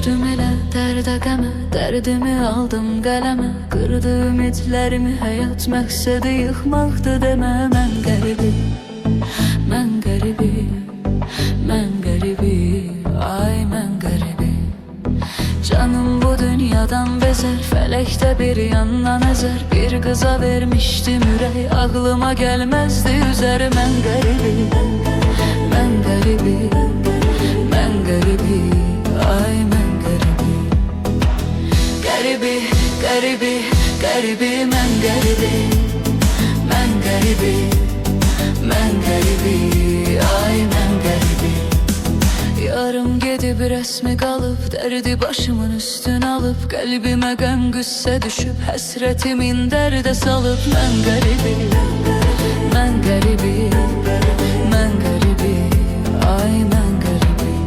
düşdüm elə dərdə qəmə, dərdimi aldım qələmə. Qırdı ümidlərimi həyat, məqsədi yıxmaqdı demə. Mən qəribim, mən qəribim, mən qəribim, ay mən qəribim. Canım bu dünyadan bezər, fələkdə bir yandan əzər. Bir qıza vermişdim ürək, ağlıma gəlməzdi üzər. Mən qəribim, mən qəribim, mən qəribim, ay mən qəribim. Qəribi, qəribi, qəribi, mən qəribim, mən qəribim, mən qəribi, ay mən qəribim. Yarım gedib rəsmi qalıb, dərdi başımın üstün alıb. Qəlbimə qəm qüssə düşüb, həsrətimin dərdə salıb. Mən qəribim, mən qəribim, mən qəribim, ay mən qəribim.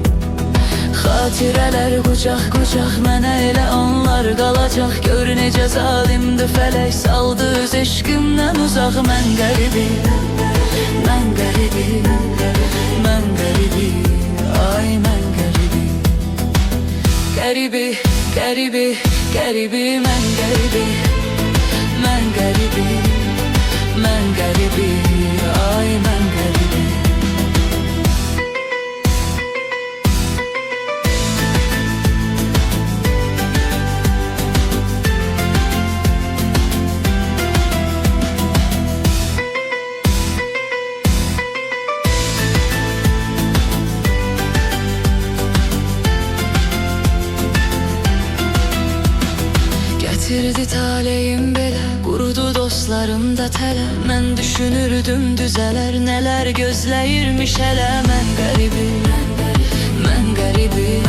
Xatirələr qucaq qucaq, mənə elə onlar qalacaq. Gör necə zalimdir fələk, saldı öz eşqimdən uzaq. Mən qəribim, mən qəribim, mən qəribim, ay mən qəribim. Qəribi, qəribi, qəribi, mən qəribim, mən qəribim, mən qəribim, ay mən qəribim. Getirdi taleyim belə, qurudu dostlarım da tələ. Mən düşünürdüm düzələr, nələr gözləyirmiş hələ. Mən qəribim, mən qəribim,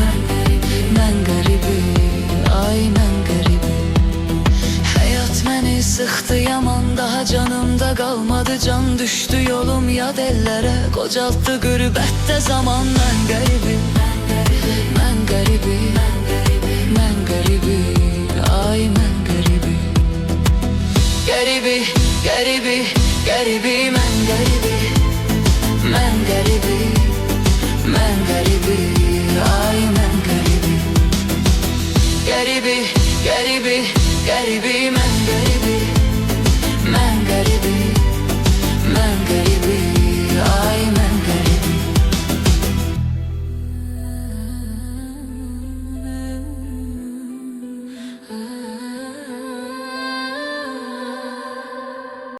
mən qəribim, ay mən qəribim. Həyat məni sıxdı yaman, daha canımda qalmadı can. Düşdü yolum yad ellərə, qocaltdı qürbətdə zaman. Mən qəribim,